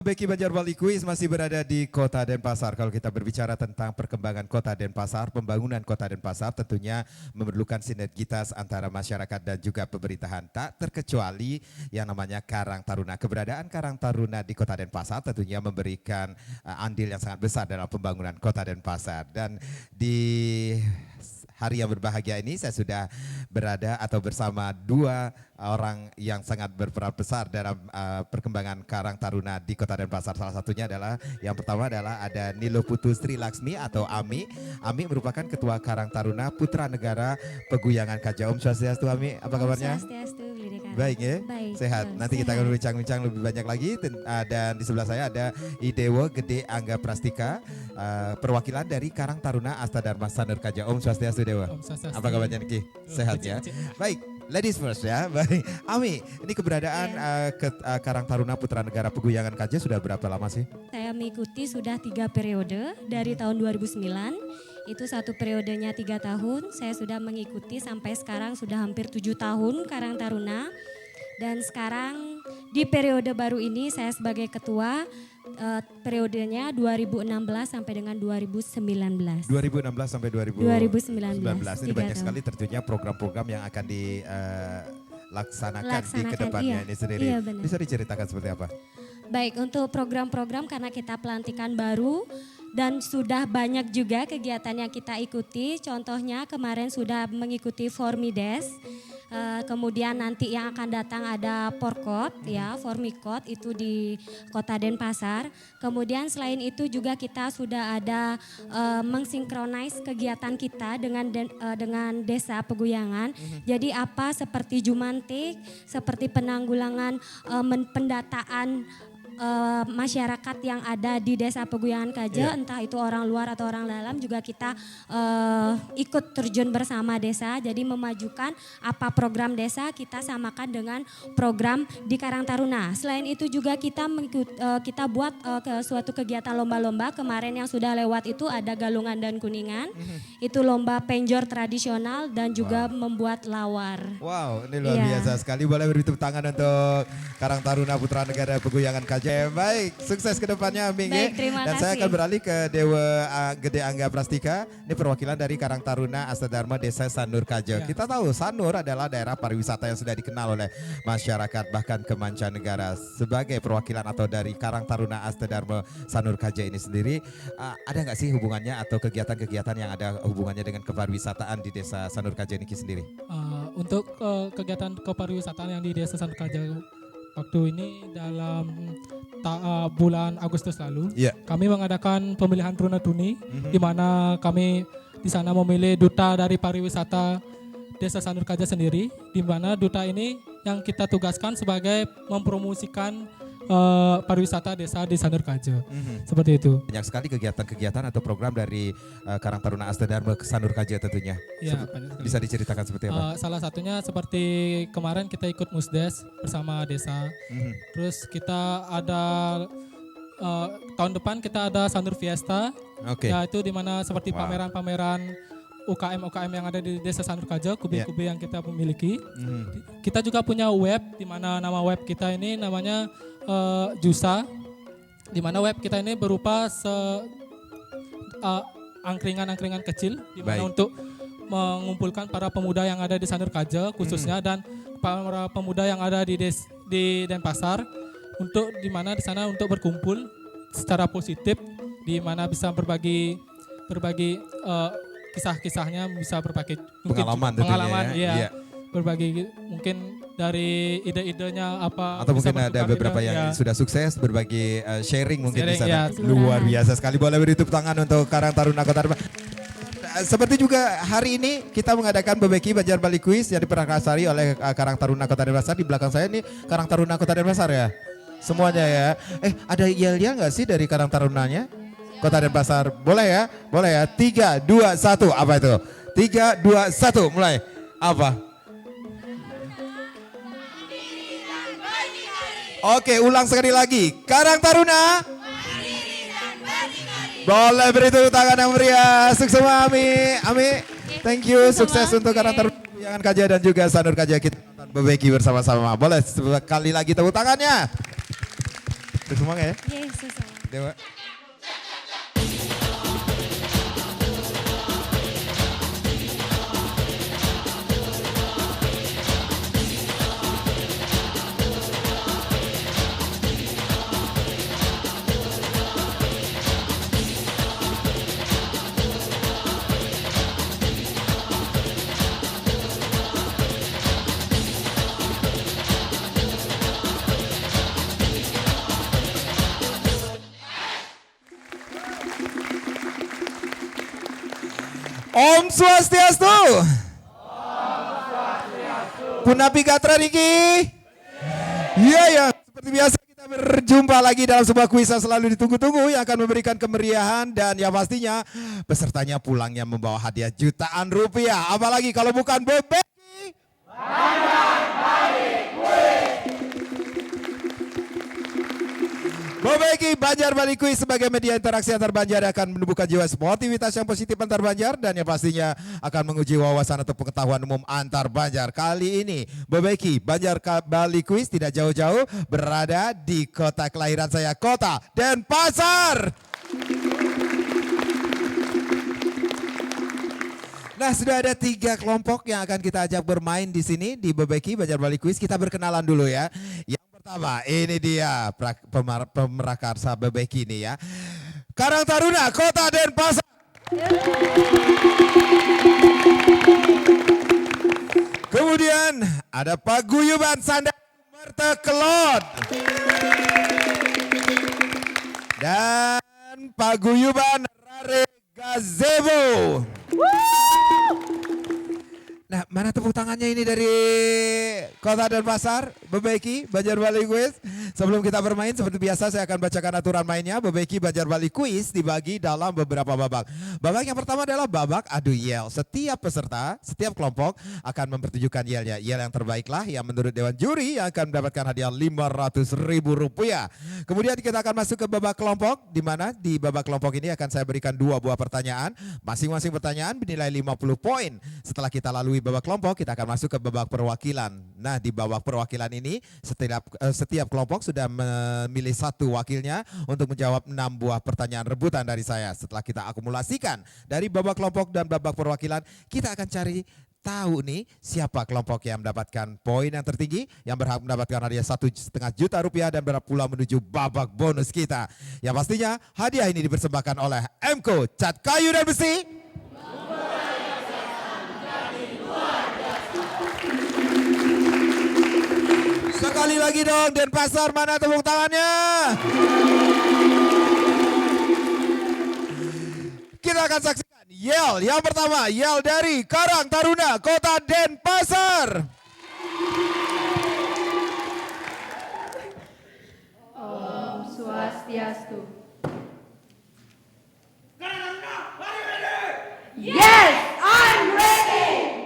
Beki Banjarbali Quiz masih berada di Kota Denpasar. Kalau kita berbicara tentang perkembangan Kota Denpasar, pembangunan Kota Denpasar tentunya memerlukan sinergitas antara masyarakat dan juga pemerintahan. Tak terkecuali yang namanya Karang Taruna. Keberadaan Karang Taruna di Kota Denpasar tentunya memberikan andil yang sangat besar dalam pembangunan Kota Denpasar. Dan di hari yang berbahagia ini saya sudah berada atau bersama dua orang yang sangat berperan besar dalam perkembangan Karang Taruna di Kota Denpasar. Salah satunya adalah, yang pertama adalah ada Nilo Putu Sri Laksmi atau Ami. Ami merupakan Ketua Karang Taruna Putra Negara Peguyangan Kaja. Om Swastiastu Ami, apa kabarnya? Swastiastu, baik ya? Baik, sehat. Nanti kita akan berbincang-bincang lebih banyak lagi. Dan di sebelah saya ada Idewo Gede Angga Prastika, perwakilan dari Karang Taruna Astadharma Sanur Kaja. Om Swastiastu Dewa. Om Swastiastu. Apa kabarnya Niki? Sehat ya? Baik. Ladies first ya, baik. Ami, ini keberadaan Karang Taruna Putra Negara Peguyangan Kaja sudah berapa lama sih? Saya mengikuti sudah 3 periode dari tahun 2009. Itu satu periodenya 3 tahun. Saya sudah mengikuti sampai sekarang sudah hampir 7 tahun Karang Taruna. Dan sekarang di periode baru ini saya sebagai ketua, periodenya 2016 sampai dengan 2019. 2016 sampai 2019. 2019. Ini banyak sekali tentunya program-program yang akan dilaksanakan di kedepannya ini sendiri. Iya, benar. Bisa diceritakan seperti apa? Baik, untuk program-program karena kita pelantikan baru dan sudah banyak juga kegiatan yang kita ikuti. Contohnya kemarin sudah mengikuti Formides. Kemudian nanti yang akan datang ada Porkot ya, Formikot itu di Kota Denpasar. Kemudian selain itu juga kita sudah ada mengsinkronis kegiatan kita dengan Desa Peguyangan. Jadi apa seperti Jumantik, seperti penanggulangan pendataan masyarakat yang ada di Desa Peguyangan Kaja, entah itu orang luar atau orang dalam, juga kita ikut terjun bersama desa. Jadi memajukan apa program desa kita samakan dengan program di Karang Taruna. Selain itu juga kita buat suatu kegiatan lomba-lomba. Kemarin yang sudah lewat itu ada Galungan dan Kuningan. Itu lomba penjor tradisional dan juga membuat lawar. Wow, ini luar biasa sekali. Boleh beri tepuk tangan untuk Karang Taruna Putra Negara Peguyangan Kaja. Baik, sukses ke depannya Ami. Baik, terima Dan kasih. saya akan beralih ke Dewa Gede Angga Prastika. Ini perwakilan dari Karang Taruna Astadharma Desa Sanur Kaja. Ya. Kita tahu Sanur adalah daerah pariwisata yang sudah dikenal oleh masyarakat bahkan ke mancanegara. Sebagai perwakilan atau dari Karang Taruna Astadharma Sanur Kaja ini sendiri, ada nggak sih hubungannya atau kegiatan-kegiatan yang ada hubungannya dengan kepariwisataan di Desa Sanur Kaja ini sendiri? Untuk kegiatan kepariwisataan yang di Desa Sanur Kaja waktu ini dalam bulan Agustus lalu, kami mengadakan pemilihan Runatuni, di mana kami di sana memilih duta dari pariwisata Desa Sanur Kaja sendiri, di mana duta ini yang kita tugaskan sebagai mempromosikan pariwisata desa di Sanur Kaja. Seperti itu. Banyak sekali kegiatan-kegiatan atau program dari Karang Taruna Astadharma ke Sanur Kaja tentunya. Ya, Bisa diceritakan seperti apa? Salah satunya seperti kemarin kita ikut Musdes bersama desa. Terus kita ada tahun depan kita ada Sanur Fiesta. Ya, itu di mana seperti pameran-pameran UKM yang ada di Desa Sanur Kaja, kubi-kubi yang kita memiliki. Kita juga punya web, di mana nama web kita ini namanya Jusa, di mana web kita ini berupa angkringan-angkringan kecil, di mana untuk mengumpulkan para pemuda yang ada di Sanur Kaja khususnya dan para pemuda yang ada di Denpasar, untuk di mana di sana untuk berkumpul secara positif, di mana bisa berbagi kisah-kisahnya, bisa berbagi pengalaman ya. Berbagi mungkin dari ide-idenya apa, atau mungkin ada beberapa yang sudah sukses berbagi sharing mungkin di sana. Luar biasa sekali. Boleh beri tepuk tangan untuk Karang Taruna Kota Denpasar. Seperti juga hari ini kita mengadakan Bebeki Banjarbali Quiz yang diprakarsai oleh Karang Taruna Kota Denpasar. Di belakang saya ini Karang Taruna Kota Denpasar ya. Semuanya ya. Ada yel-yel nggak sih dari Karang Tarunanya Kota Denpasar? Boleh ya? Boleh ya? 3, 2, 1. Apa itu? 3, 2, 1. Mulai. Apa? Oke, ulang sekali lagi. Karang Taruna. Boleh beri tepuk tangan yang meriah. Sukses semua Ami. Ami, thank you. Sukses untuk Karang Taruna Peguyangan Kaja dan juga Sanur Kaja. Kita Bebeki bersama-sama. Boleh sekali lagi tepuk tangannya. Semangat ya. Yesus. Dewa. Om Swastiastu. Punapi Gatra Niki. Iya ya, seperti biasa kita berjumpa lagi dalam sebuah kuis yang selalu ditunggu-tunggu yang akan memberikan kemeriahan dan ya pastinya pesertanya pulangnya membawa hadiah jutaan rupiah. Apalagi kalau bukan Bebeki. Bebeki Banjar Bali Kuis sebagai media interaksi antar Banjar akan menumbuhkan jiwa sportivitas yang positif antar Banjar dan yang pastinya akan menguji wawasan atau pengetahuan umum antar Banjar. Kali ini Bebeki Banjar Bali Kuis tidak jauh-jauh berada di kota kelahiran saya, Kota Denpasar. Nah, sudah ada 3 kelompok yang akan kita ajak bermain di sini di Bebeki Banjar Bali Kuis. Kita berkenalan dulu ya. Yang pertama, ini dia pemerakarsa Bebeki ini ya. Karang Taruna Kota Denpasar. Kemudian ada Paguyuban Sandal Mertekelot. Dan Paguyuban Rare Gazebo. Nah, mana tepuk tangannya ini dari Kota Denpasar, Bebeki Banjar Bali Kuis. Sebelum kita bermain seperti biasa saya akan bacakan aturan mainnya. Bebeki Banjar Bali Kuis dibagi dalam beberapa babak. Babak yang pertama adalah babak adu yel. Setiap peserta, setiap kelompok akan mempertunjukkan yelnya. Yel yang terbaiklah yang menurut Dewan Juri yang akan mendapatkan hadiah Rp500.000. Kemudian kita akan masuk ke babak kelompok, di mana di babak kelompok ini akan saya berikan 2 buah pertanyaan. Masing-masing pertanyaan bernilai 50 poin. Setelah kita lalui babak kelompok, kita akan masuk ke babak perwakilan. Nah, di babak perwakilan ini setiap kelompok sudah memilih 1 wakilnya untuk menjawab 6 buah pertanyaan rebutan dari saya. Setelah kita akumulasikan dari babak kelompok dan babak perwakilan, kita akan cari tahu nih siapa kelompok yang mendapatkan poin yang tertinggi, yang berhak mendapatkan hadiah Rp1,5 juta dan berhak pula menuju babak bonus kita. Yang pastinya hadiah ini dipersembahkan oleh Emco Cat Kayu dan Besi. Sekali lagi dong, Denpasar, mana tepuk tangannya? Kita akan saksikan yel yang pertama, yel dari Karang Taruna Kota Denpasar. Om Swastiastu. Yes, I'm ready.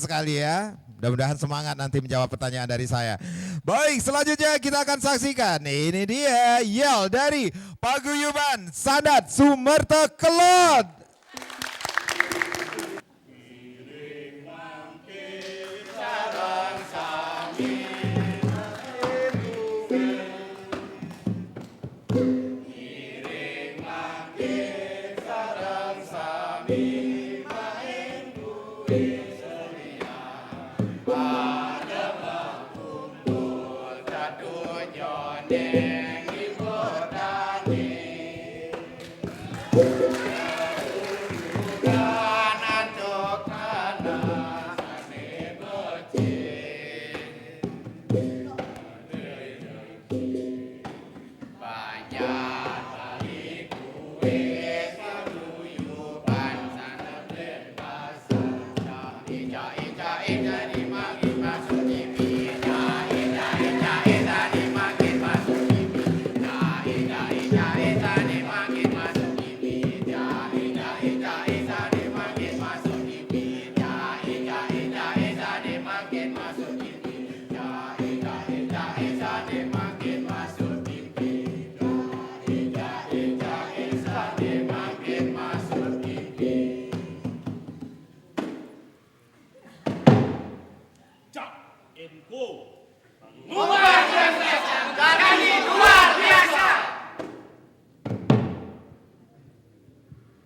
sekali ya. Mudah-mudahan semangat nanti menjawab pertanyaan dari saya. Baik, selanjutnya kita akan saksikan. Ini dia yel dari Paguyuban Sandat Sumerta Kelot.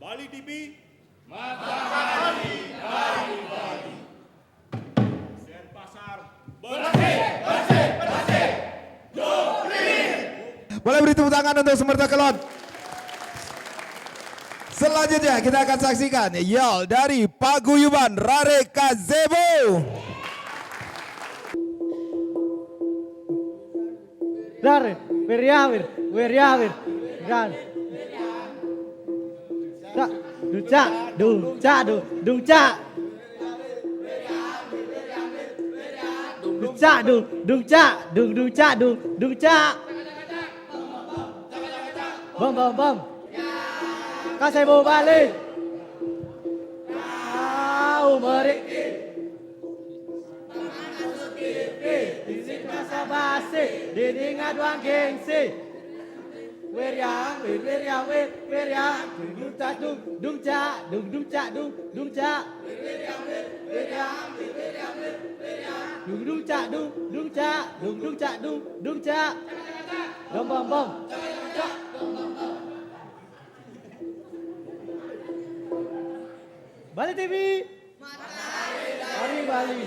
Bali TV, Matahari dari Bali. Denpasar, Bersih, Jokri. Boleh beri tepuk tangan untuk Sumerta Kelot. Selanjutnya kita akan saksikan yel dari Paguyuban Rare Gazebo. Rare, Veriawir, Ran. Duca, Duca. Duca, Duca. Bom. Kasebo Bali. Tahu merik. Disik masa basi, dinding aduan gengsi. Weryang, duca, bom. Bali TV, dari Bali.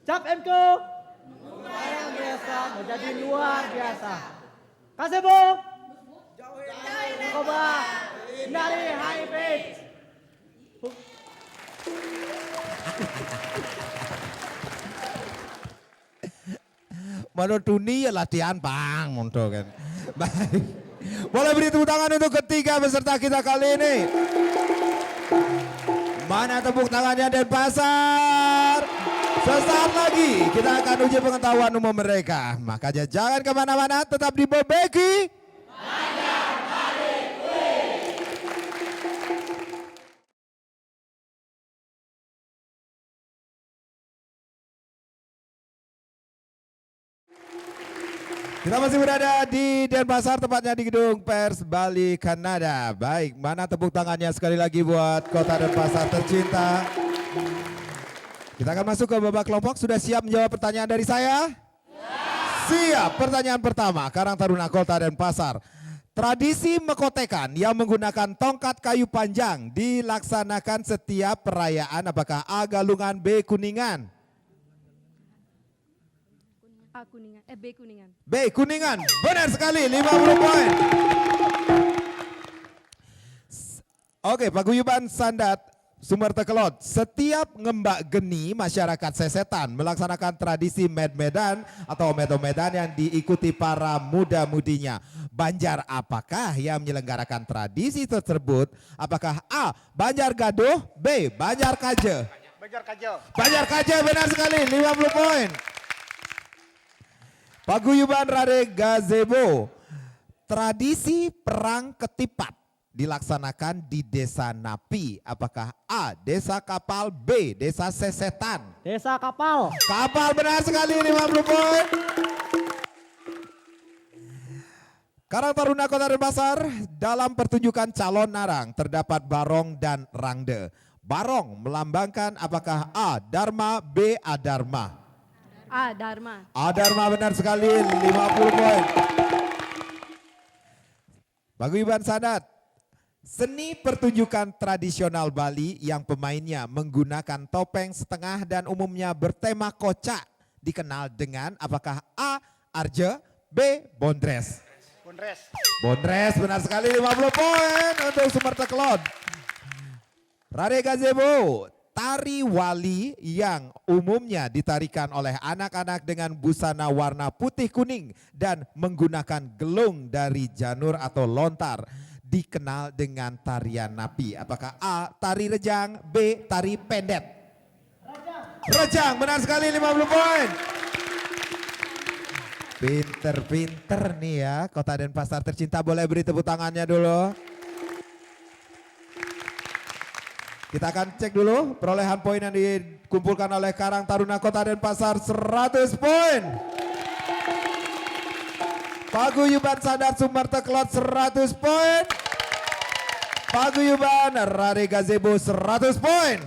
Cap Enko, yang biasa menjadi luar biasa. Kasebo, Koba, dari High Pitch. Monotuni ya latihan bang, monto kan. Baik, boleh beri tepuk tangan untuk ketiga peserta kita kali ini. Mana tepuk tangannya Denpasar? Sesaat lagi kita akan uji pengetahuan umum mereka. Makanya jangan kemana-mana, tetap di Bebeki. Kita masih berada di Denpasar, tepatnya di Gedung Pers Bali, Kanada. Baik, mana tepuk tangannya sekali lagi buat Kota Denpasar tercinta. Kita akan masuk ke babak kelompok. Sudah siap menjawab pertanyaan dari saya? Siap. Pertanyaan pertama, Karang Taruna Kota Denpasar. Tradisi mekotekan yang menggunakan tongkat kayu panjang dilaksanakan setiap perayaan. Apakah A. Galungan, B. Kuningan? B Kuningan. B. Kuningan. Benar sekali, 50 poin. Oke, Paguyuban Sandat Sumerta Kelot. Setiap ngembak geni masyarakat Sesetan melaksanakan tradisi med-medan atau omed-omedan yang diikuti para muda-mudinya. Banjar apakah yang menyelenggarakan tradisi tersebut? Apakah A. Banjar Gaduh, B. Banjar Kaje? Banjar Kaje, benar sekali, 50 poin. Paguyuban Rare Gazebo. Tradisi perang ketipat dilaksanakan di Desa Napi? Apakah A. Desa Kapal, B. Desa Sesetan? Desa Kapal. Kapal, benar sekali, 50 poin. Karang Taruna Kota Denpasar, dalam pertunjukan calon narang terdapat barong dan rangde. Barong melambangkan apakah A. Dharma, B. Adharma? A. Dharma. Adharma, benar sekali, 50 poin. Paguyuban Sadat, seni pertunjukan tradisional Bali yang pemainnya menggunakan topeng setengah dan umumnya bertema kocak dikenal dengan apakah A. Arja, B. Bondres? Bondres, benar sekali, 50 poin untuk Sumerta Kelot. Rade Gazebo, tari wali yang umumnya ditarikan oleh anak-anak dengan busana warna putih kuning dan menggunakan gelung dari janur atau lontar dikenal dengan tarian napi. Apakah A. Tari rejang, B. Tari pendet? Rejang, benar sekali, 50 poin. Pinter-pinter nih ya Kota Denpasar tercinta, boleh beri tepuk tangannya dulu. Kita akan cek dulu perolehan poin yang dikumpulkan oleh Karang Taruna Kota Denpasar, 100 poin. Paguyuban Sadat Sumerta Kelot 100 poin. Paguyuban Rade Gazebo 100 poin.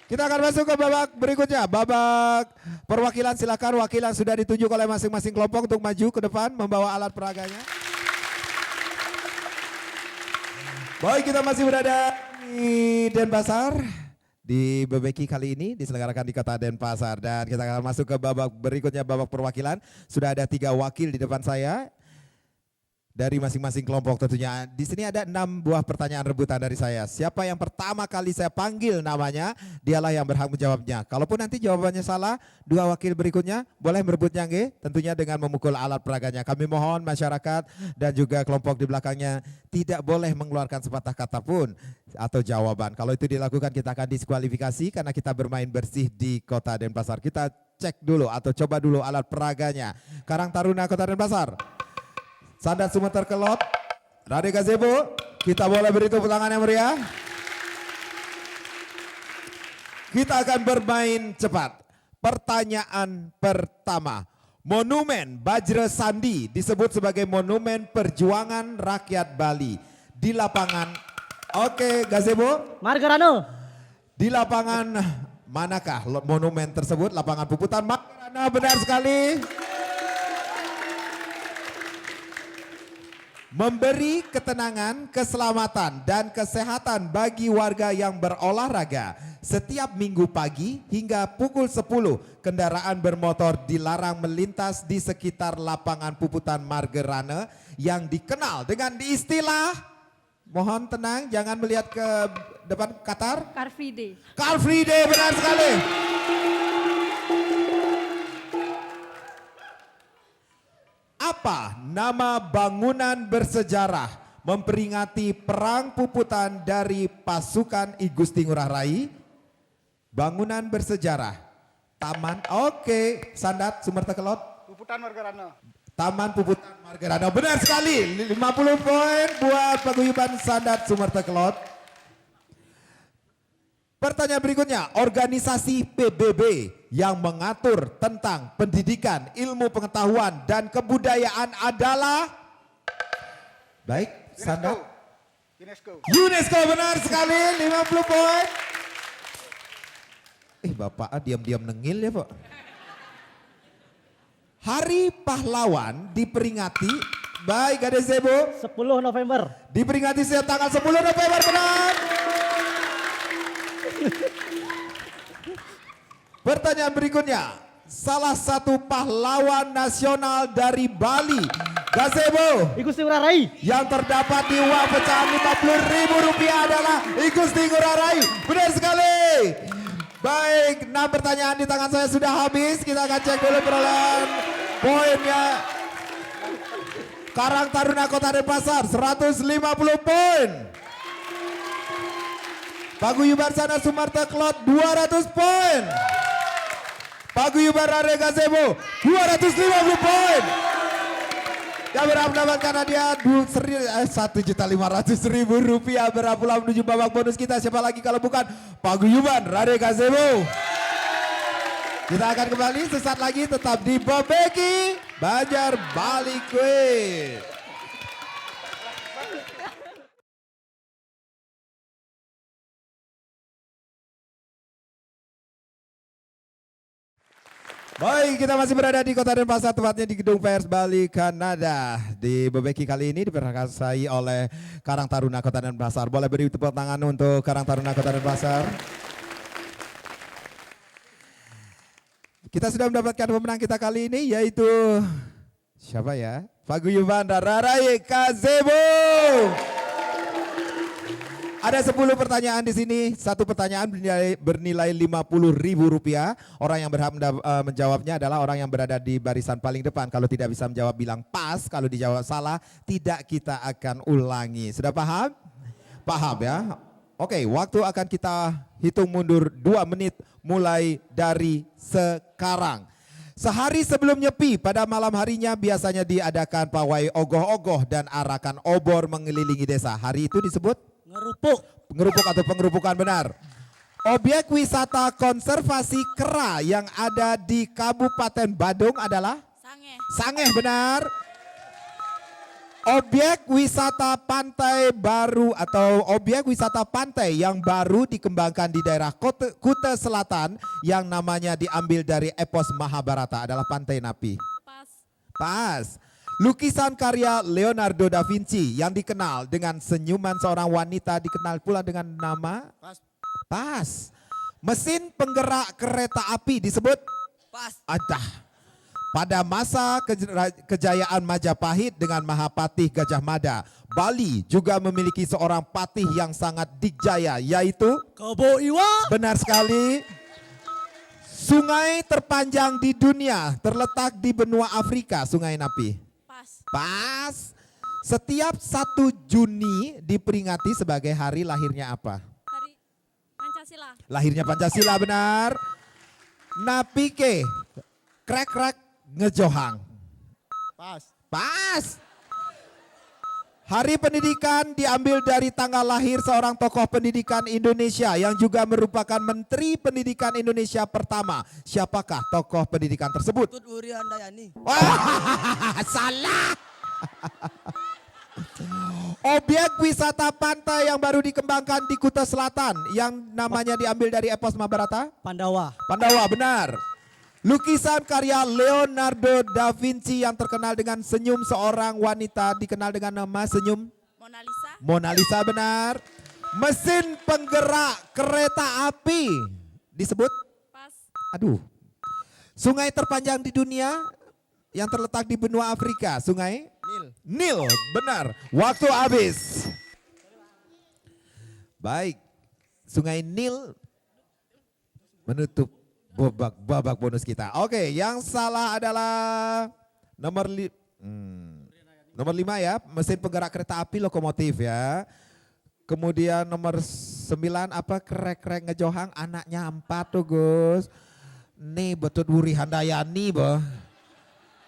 Kita akan masuk ke babak berikutnya, babak perwakilan. Silakan wakilan sudah ditunjuk oleh masing-masing kelompok untuk maju ke depan membawa alat peraganya. Baik, kita masih berada di Denpasar. Di BBQ kali ini diselenggarakan di Kota Denpasar dan kita akan masuk ke babak berikutnya, babak perwakilan. Sudah ada 3 wakil di depan saya dari masing-masing kelompok tentunya. Di sini ada 6 buah pertanyaan rebutan dari saya. Siapa yang pertama kali saya panggil namanya, dialah yang berhak menjawabnya. Kalaupun nanti jawabannya salah, 2 wakil berikutnya boleh merebutnya nggih, tentunya dengan memukul alat peraganya. Kami mohon masyarakat dan juga kelompok di belakangnya tidak boleh mengeluarkan sepatah kata pun atau jawaban. Kalau itu dilakukan kita akan diskualifikasi karena kita bermain bersih di Kota Denpasar. Kita cek dulu atau coba dulu alat peraganya. Karang Taruna Kota Denpasar, Sadat Sumerta Kelot, Rade Gazebo, kita boleh beri tepuk tangan yang meriah. Kita akan bermain cepat. Pertanyaan pertama. Monumen Bajra Sandi disebut sebagai monumen perjuangan rakyat Bali. Di lapangan, oke Gazebo. Margarano. Di lapangan manakah monumen tersebut? Lapangan Puputan Margarana, benar sekali. Memberi ketenangan, keselamatan, dan kesehatan bagi warga yang berolahraga. Setiap minggu pagi hingga pukul 10, kendaraan bermotor dilarang melintas di sekitar lapangan Puputan Margarana yang dikenal dengan istilah, mohon tenang, jangan melihat ke depan Qatar. Car Free Day. Car Free Day, benar sekali. Apa nama bangunan bersejarah memperingati Perang Puputan dari pasukan I Gusti Ngurah Rai? Bangunan bersejarah. Taman, oke, Sandat Sumerta Kelot. Puputan Margarana. Taman Puputan Margarana, benar sekali. 50 poin buat paguyuban Sandat Sumerta Kelot. Pertanyaan berikutnya, organisasi PBB yang mengatur tentang pendidikan, ilmu pengetahuan, dan kebudayaan adalah? Baik, Sandat. UNESCO, benar sekali, 50 poin. Bapak diam-diam nengil ya Pak. Hari Pahlawan diperingati, baik Gazebo. 10 November. Diperingati tanggal 10 November, benar. Pertanyaan berikutnya, salah satu pahlawan nasional dari Bali, Gazebo, I Gusti Ngurah Rai, yang terdapat di uang pecahan Rp50.000 adalah I Gusti Ngurah Rai. Benar sekali. Baik, 6 pertanyaan di tangan saya sudah habis. Kita akan cek dulu perolehan poinnya. Karang Taruna Kota Denpasar 150 poin. Paguyuban Sadat Sumerta Kelot 200 poin. Paguyuban Rade Gazebo 250 poin. Yang berhak mendapatkan hadiah Rp1.500.000 berhak pula menuju babak bonus kita. Siapa lagi kalau bukan Paguyuban Rare Gazebo. Kita akan kembali sesaat lagi tetap di Bobeki Banjar Bali Quiz. Baik, kita masih berada di Kota Denpasar, tepatnya di Gedung Pers Bali, Kanada. Di Bobeki kali ini diperkasai oleh Karang Taruna Kota Denpasar. Boleh beri tepuk tangan untuk Karang Taruna Kota Denpasar. Kita sudah mendapatkan pemenang kita kali ini, yaitu siapa ya? Paguyuban Rare Gazebo. Ada 10 pertanyaan di sini. Satu pertanyaan bernilai Rp50.000. Orang yang berhak menjawabnya adalah orang yang berada di barisan paling depan. Kalau tidak bisa menjawab bilang pas. Kalau dijawab salah tidak kita akan ulangi. Sudah paham? Paham ya? Oke, waktu akan kita hitung mundur 2 menit mulai dari sekarang. Sehari sebelum Nyepi pada malam harinya biasanya diadakan pawai ogoh-ogoh dan arakan obor mengelilingi desa. Hari itu disebut? Ngerupuk atau pengerupukan, benar. Objek wisata konservasi kera yang ada di Kabupaten Badung adalah? Sangeh, benar. Objek wisata pantai baru atau objek wisata pantai yang baru dikembangkan di daerah Kuta Selatan yang namanya diambil dari epos Mahabharata adalah Pantai Napi. Pas. Lukisan karya Leonardo da Vinci yang dikenal dengan senyuman seorang wanita dikenal pula dengan nama? Pas. Mesin penggerak kereta api disebut? Pas. Adah. Pada masa kejayaan Majapahit dengan Mahapatih Gajah Mada, Bali juga memiliki seorang patih yang sangat dikjaya, yaitu? Kebo Iwa. Benar sekali. Sungai terpanjang di dunia terletak di benua Afrika, Sungai Napi. Pas. Setiap 1 Juni diperingati sebagai hari lahirnya apa? Hari Pancasila. Lahirnya Pancasila, benar. Napike krek ngejohang. Pas. Hari Pendidikan diambil dari tanggal lahir seorang tokoh pendidikan Indonesia yang juga merupakan Menteri Pendidikan Indonesia pertama. Siapakah tokoh pendidikan tersebut? Tut Wuri Handayani. Wah, salah. Objek wisata pantai yang baru dikembangkan di Kuta Selatan yang namanya diambil dari epos Mahabharata? Pandawa, benar. Lukisan karya Leonardo da Vinci yang terkenal dengan senyum seorang wanita dikenal dengan nama senyum? Mona Lisa, benar. Mesin penggerak kereta api disebut? Pas. Aduh. Sungai terpanjang di dunia yang terletak di benua Afrika, Sungai? Nil, benar. Waktu habis. Baik. Sungai Nil menutup babak bonus kita. Oke, yang salah adalah nomor 5 ya, mesin penggerak kereta api lokomotif ya. Kemudian nomor 9 apa krek ngejohang anaknya 4 tuh Gus. Nih betul Wuri Handayani boh.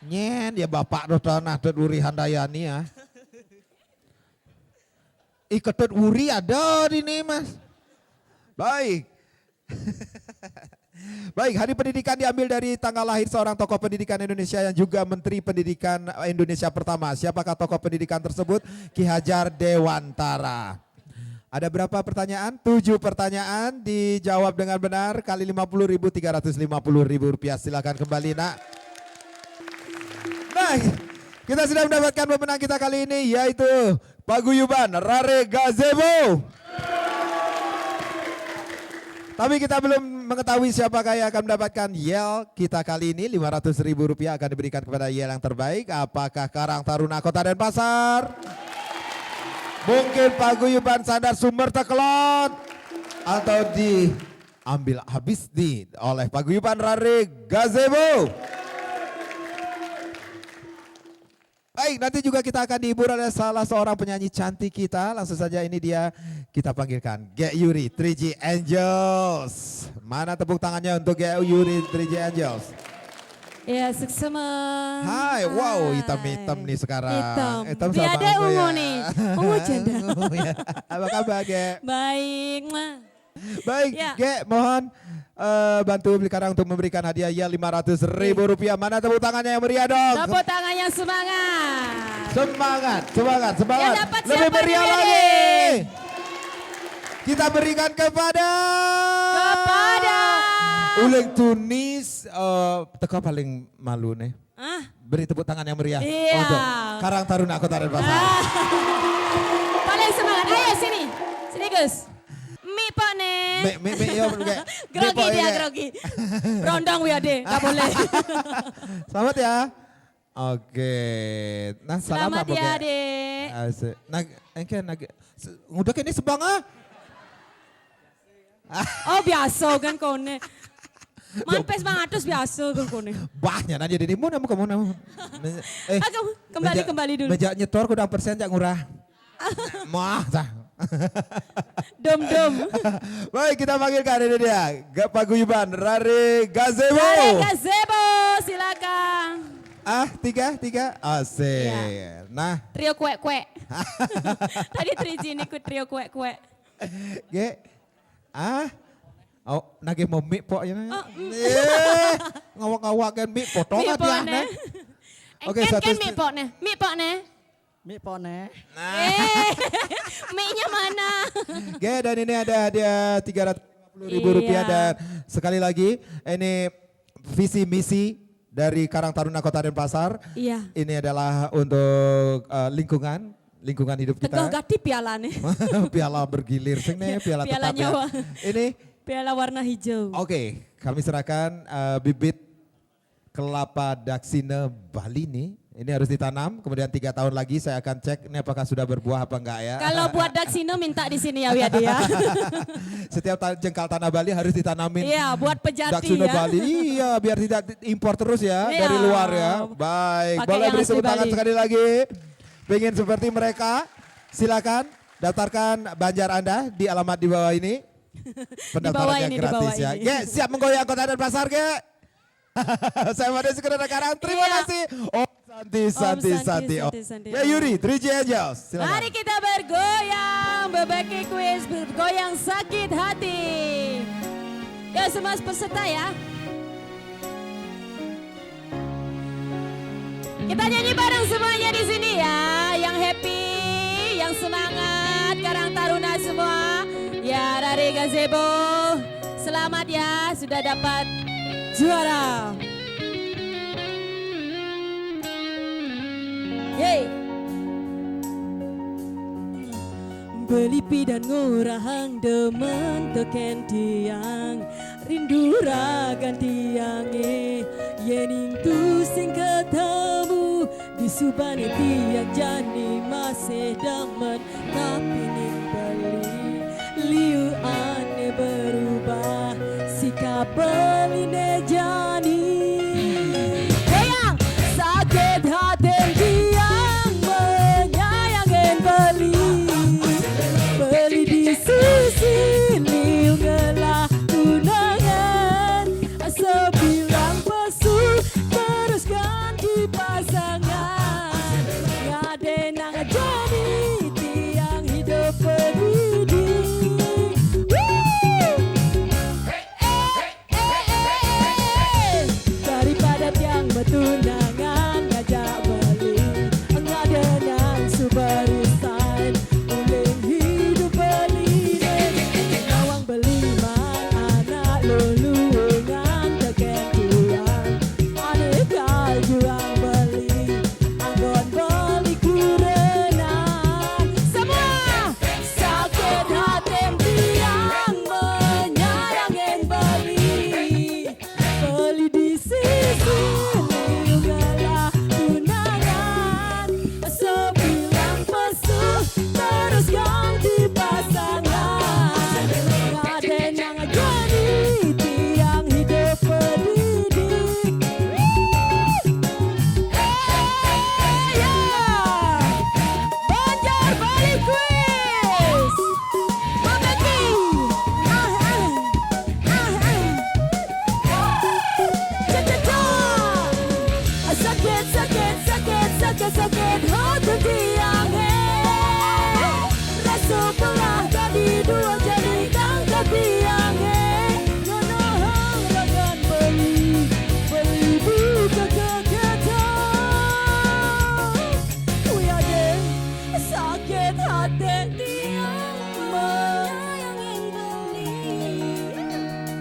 Nyen ya bapak tuh tanah Tut Wuri Handayani ya. Ikut Wuri ada di nih mas. Baik. Baik, Hari Pendidikan diambil dari tanggal lahir seorang tokoh pendidikan Indonesia yang juga Menteri Pendidikan Indonesia pertama. Siapakah tokoh pendidikan tersebut? Ki Hajar Dewantara. Ada berapa pertanyaan? 7 pertanyaan, dijawab dengan benar kali 50.000, Rp350.000. Silakan kembali nak. Nah, kita sudah mendapatkan pemenang kita kali ini yaitu Paguyuban Rare Gazebo. Tapi kita belum mengetahui siapakah yang akan mendapatkan yel kita kali ini. Rp500.000 akan diberikan kepada yel yang terbaik. Apakah Karang Taruna Kota Denpasar? Mungkin Paguyuban Sandar Sumber Tekelot? Atau diambil habis oleh Paguyuban Rare Gazebo? Baik, nanti juga kita akan dihibur oleh salah seorang penyanyi cantik kita. Langsung saja ini dia kita panggilkan Ge Yuri 3G Angels. Mana tepuk tangannya untuk Ge Yuri 3G Angels? Ya, seksama. Hai, wow, hitam-hitam nih sekarang. Hitam. sama Biada aku ungu ya. nih. Ungu janda. Ungu ya. Apa kabar, Ge? Baik. Baik, Ya. Ge, mohon bantu Beli Karang untuk memberikan hadiah ya Rp500.000. Mana tepuk tangannya yang meriah dong? Tepuk tangannya semangat. Semangat. Yang dapat Lebih siapa meriah nih, lagi. Kita berikan kepada Uleng Tunis, teko paling malu nih. Beri tepuk tangan yang meriah Iya. untuk Karang Taruna Kota Denpasar. Paling semangat. Ayo sini. Sini Gus. Mi Pak Ne. Yo, kayak. Grogi dia grogi. Rondong wiade. Gak boleh. Selamat ya. Oke. Nah, Selamat apa, ya, Ge? Dek. Asik. Udah kini sebang ah. Oh biasa kan kone. Manpes mangatus biasa kan kone. Bahnya nanya dirimu namu kamu namu. Aku kembali dulu. Meja nyetor ku persen jak ngurah. Mah tah. Dom. Baik, kita panggilkan ini dia. Paguyuban Rare Gazebo. Rare Gazebo, silakan. Tiga. Asik. Ya. Nah. Trio kue. Tadi Trijini ikut trio kue. Ge. Nage mau mie po ya. Ngawak-ngawak kan mie potong Mie dia. pone. Oke, satu. Mie pone. Mi pone. Mie-nya mana? Ge, dan ini ada hadiah Rp350.000 Iya. dan sekali lagi ini visi misi dari Karang Taruna Kota Denpasar. Iya. Ini adalah untuk lingkungan hidup Tegoh kita. gati piala nih. Piala bergilir sing nih, piala Piala tetap nyawa. ya. Ini Piala warna hijau. oke, kami serahkan bibit kelapa daksine Bali nih. Ini harus ditanam, kemudian 3 tahun lagi saya akan cek ini apakah sudah berbuah apa enggak ya. Kalau buat daksino minta di sini ya Wiadi ya. Setiap jengkal tanah Bali harus ditanamin. Iya, buat pejati Daksine ya. Bali, iya biar tidak impor terus ya Iya. dari luar ya. Baik, Pakai boleh yang beri asli tepuk tangan Bali. sekali lagi. Pengen seperti mereka, silakan daftarkan Banjar Anda di alamat di bawah ini. Pendaftarannya di gratis bawah ya. ini. Ge, siap menggoyang Kota Denpasar, Ge? Saya Made Sekedar Karang, terima Iya. kasih. Santi. Santi. Ya Yuri, 3G Angels, silakan. Mari kita bergoyang, berbagi kuis, bergoyang sakit hati. Ya semua peserta ya. Kita nyanyi bareng semuanya di sini ya, yang happy, yang semangat, Karang Taruna semua. Ya Rare Gazebo, selamat ya sudah dapat juara. Yeay. Belipi dan ngurahang demen teken tiang rindu ragan tiange yening tu sing ketemu di subane tiang jani masih demen tapi ning beli liu ane berubah sikap beline jani goyang sakit hati tiang menyayangin beli di sisi liu ngelah tunangan sebilang pesul terus ganti pasangan ngadenang jadi tiang hidup pendidik. Daripada tiang bertunangan ngajak beli ngadenang subarisan uling hidup beli awang beli man anak lulungan teken tiang aneh kal juang beli anggon beli kurena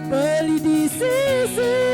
beli di sisi